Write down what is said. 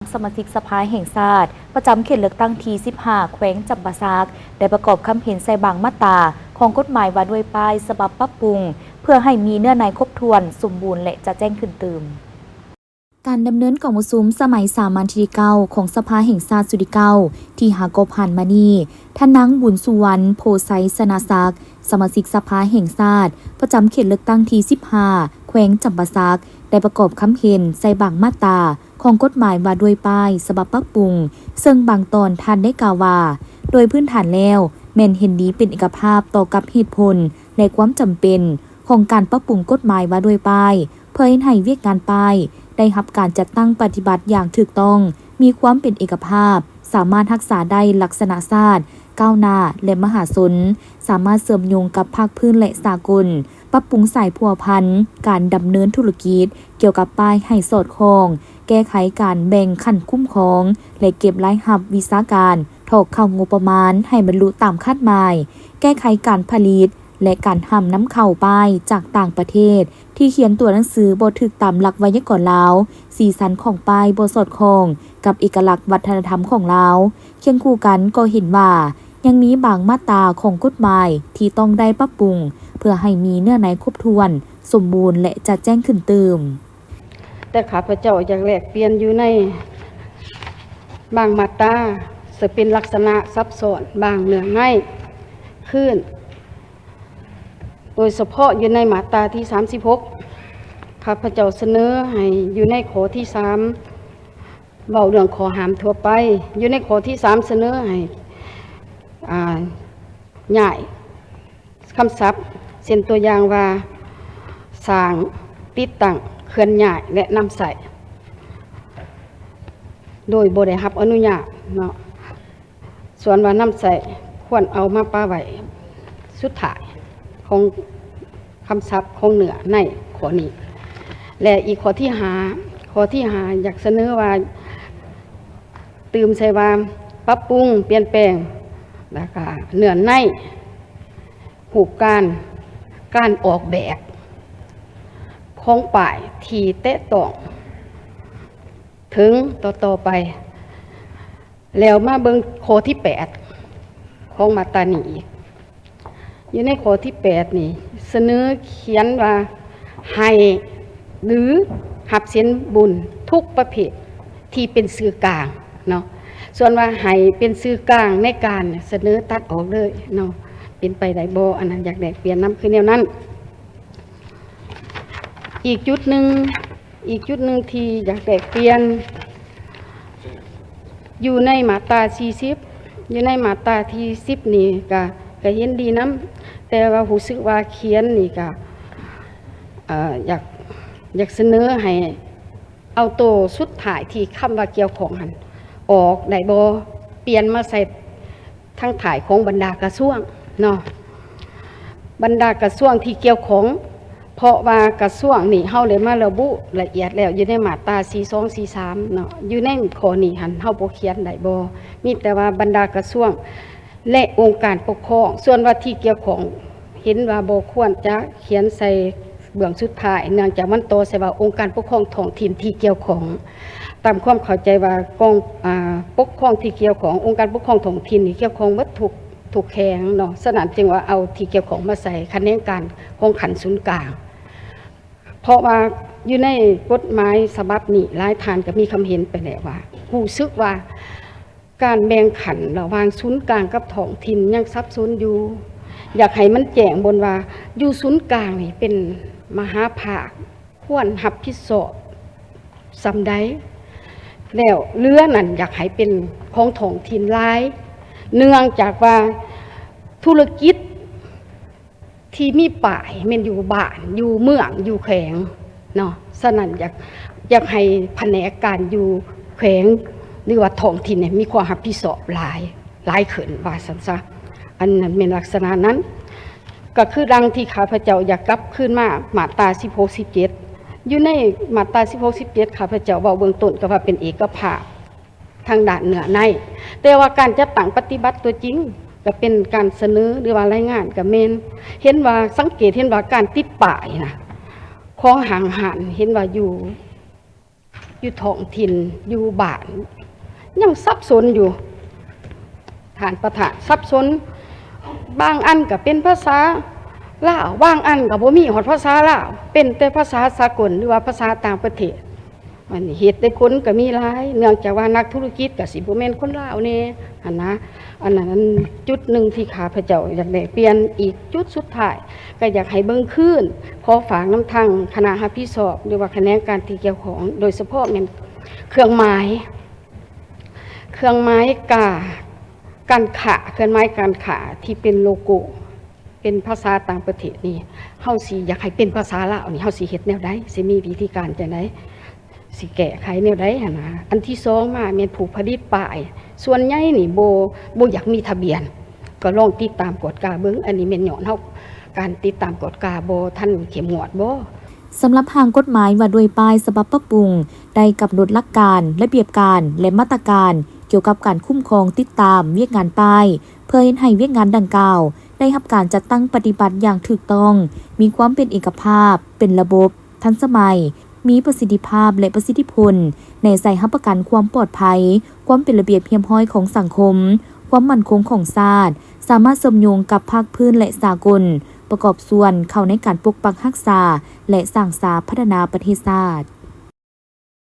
สมาชิกสภาแห่งชาติประจำเขตเลือกตั้งที่15แขวงจำปาสักได้ประกอบคำเห็นใส่บางมาตราของกฎหมายว่าด้วยป้ายฉบับปรับปรุงเพื่อให้มีเนื้อในครบถ้วนสมบูรณ์และจะแจ้งขึ้นเติมการดำเนินกองประชุมสมัยสามัญที่เก้าของสภาแห่งชาติสุริเก้าที่หากบผ่านมานี้ท่านนางบุญสุวรรณโพไซสนาศักดิ์สมาชิกสภาแห่งชาติประจำเขตเลือกตั้งที่15แขวงจำปาสักได้ประกอบคำเห็นใส่บางมาตราของกฎหมายว่าด้วยป้ายฉบับปรับปรุงซึ่งบางตอนท่านได้กล่าวว่าโดยพื้นฐานแล้วแม่นเห็นดีเป็นเอกภาพต่อกับเหตุผลและความจำเป็นของการปรับปรุงกฎหมายว่าด้วยป้ายเพื่อให้เวียกงานป้ายได้รับการจัดตั้งปฏิบัติอย่างถูกต้องมีความเป็นเอกภาพสามารถรักษาได้ลักษณะชาติก้าวหน้าและมหาชนสามารถเสริมโยงกับภาคพื้นและสากลปรับปรุงสายพัวพันการดำเนินธุรกิจเกี่ยวกับป้ายให้สอดคล้องแก้ไขการแบ่งขั้นคุ้มครองและเก็บรายรับวิชาการถอกเข้างบประมาณให้บรรลุตามคาดหมายแก้ไขการผลิตและการทำน้ำเข้าป้ายจากต่างประเทศที่เขียนตัวหนังสือบ่ถูกตามหลักไวยากรณ์ลาวสีสันของป้ายบ่สอดคล้องกับเอกลักษณ์วัฒนธรรมของลาวเคียงคู่กันก็เห็นว่ายังมีบางมาตราของกฎหมายที่ต้องได้ปรับปรุงเพื่อให้มีเนื้อในครบถ้วนสมบูรณ์และจะแจ้งขึ้นเติมแต่ข้าพเจ้าอยากแลกเปลี่ยนอยู่ในบางมาตราจะเป็นลักษณะซับซ้อนบางเนื้อในขึ้นโดยเฉพาะอยู่ในมาตราที่36ข้าพเจ้าเสนอให้อยู่ในข้อที่3เว้าเรื่องข้อห้ามทั่วไปอยู่ในข้อที่3เสนอให้ย้ายคำศัพท์เช่นตัวอย่างว่าสร้างติดตั้งเคลื่อนย้ายและนำใส่โดยบ่ได้รับอนุญาตเนาะส่วนว่านำใส่ควรเอามาป้าไว้สุดท้ายของคำศัพท์ของเหนือในข้อนี้และอีกข้อที่5อยากเสนอว่าตื่มใส่ว่าปรับปรุงเปลี่ยนแปลงแล้วก็เนื้อในหูปการออกแบบของป้ายที่แตะต้องถึงต่อไปแล้วมาเบิ่งข้อที่8ของมาตรานี้อยู่ในข้อที่8นี่เสนอเขียนว่าให้หรือรับสินบุญทุกประเภทที่เป็นสื่อกลางเนาะส่วนว่าให้เป็นสื่อกลางในการเสนอตัดออกเลยเนาะเป็นไปได้บ่อันนั้นอยากได้เปลี่ยนนำคือแนวนั้นอีกจุดหนึ่งที่อยากได้เปลี่ยนอยู่ในมาตรา40อยู่ในมาตราที่10นี่ก็เห็นดีนำแต่ว่ารู้สึกว่าเขียนนี่ก็อยากเสนอให้เอาตัวสุดท้ายที่คำว่าเกี่ยวของหันออกได้บ่เปลี่ยนมาใส่ทั้งถ่ายของบรรดากระทรวงเนาะบรรดากระทรวงที่เกี่ยวของเพราะว่ากระทรวงนี่เฮาเลยมาระบุละเอียดแล้วอยู่ในมาตรา42 43เนาะอยู่ในข้อนี้หันเฮาบ่เขียนได้บ่มีแต่ว่าบรรดากระทรวงและองค์การปกครองส่วนว่าที่เกี่ยวของเห็นว่าบ่ควรจะเขียนใส่เบื้องสุดท้ายเนื่องจากมันโตใส่ว่าองค์การปกครองท้องถิ่นที่เกี่ยวของตามความเข้าใจว่ากองปกครองที่เกี่ยวขององค์การปกครองท้องถิ่นนี่เกี่ยวของวัตถุถูกแข็งเนาะฉะนั้นจึงว่าเอาที่เกี่ยวของมาใส่คะแนนการของขันศูนย์กลางเพราะว่าอยู่ในกฎหมายฉบับนี้หลายท่านก็มีคำเห็นไปแล้วว่ารู้สึกว่าการแบ่งขันระหว่างศูนย์กลางกับท้องถิ่นยังซับซ้อนอยู่อยากให้มันแจ้งบนว่าอยู่ศูนย์กลางนี่เป็นมหาภาคควรรับผิดชอบสำใดแล้วเรือนั่นอยากให้เป็นของท้องถิ่นหลายเนื่องจากว่าธุรกิจที่มีป่ายมันอยู่บ้านอยู่เมืองอยู่แขวงเนาะฉะนั้นอยากให้แผนกการอยู่แขวงหรือว่าท้องถิ่นเนี่ยมีความรับผิดชอบหลายขึ้นว่าซั่นซะอันนั้นเป็นลักษณะนั้นก็คือดังที่ข้าพเจ้าอยากกลับขึ้นมาตรา16 17อยู่ในมาตรา16 17ข้าพเจ้าเว้าเบื้องต้นก็ว่าเป็นเอกภาพทางด้านเหนือในแต่ว่าการจัดตั้งปฏิบัติตัวจริงก็เป็นการเสนอหรือว่ารายงานกับเมนเห็นว่าสังเกตเห็นว่าการติดป้ายนะของห่างหันเห็นว่าอยู่ อยู่ท้องถิ่นอยู่บ้านยังสับสนอยู่ฐานประธานสับสนบางอันก็เป็นภาษาลาวบางอันก็บ่มีฮอดภาษาลาวเป็นแต่ภาษาสากลหรือว่าภาษาต่างประเทศมันเหตุได้คนก็มีหลายเนื่องจากว่านักธุรกิจก็สิบ่แม่นคนลาวแน่หั่นนะอันนั้นจุดหนึ่งที่ข้าพเจ้าอยากได้เปลี่ยนอีกจุดสุดท้ายก็อยากให้เบิ่งคืนขอฝากน้ำทางคณะรับผิดชอบหรือว่าแขนงการที่เกี่ยวของโดยเฉพาะแม่นเครื่องหมายการขาเครื่องหมายการขาที่เป็นโลโก้เป็นภาษาต่างประเทศนี่เฮาสิอยากให้เป็นภาษาลาวนี่เฮาสิเฮ็ดแนวใดสิมีวิธีการจังไดสิแก้ไขแนวใดหั่นนะอันที่สองมาแม่นผู้ผลิตป้ายส่วนใหญ่นี่บ่อยากมีทะเบียนก็ลองติดตามกฎกาเบิ่งอันนี้แม่นย้อนเฮาการติดตามกฎกาบ่ทันเข้มงวดบ่ สำหรับทางกฎหมายว่าด้วยป้ายฉบับปรับปรุงได้กำหนดหลักการระเบียบการและมาตรการเกี่ยวกับการคุ้มครองติดตามเวียกงานป้ายเพื่อให้เวียกงานดังกล่าวได้รับการจัดตั้งปฏิบัติอย่างถูกต้องมีความเป็นเอกภาพเป็นระบบทันสมัยมีประสิทธิภาพและประสิทธิผลในใส่รับประกันความปลอดภัยความเป็นระเบียบเพียบพร้อยของสังคมความมั่นคงของชาติสามารถสมโยงกับภาคพื้นและสากลประกอบส่วนเข้าในการปกปักรักษาและสร้างสรรค์พัฒนาประเทศชาติ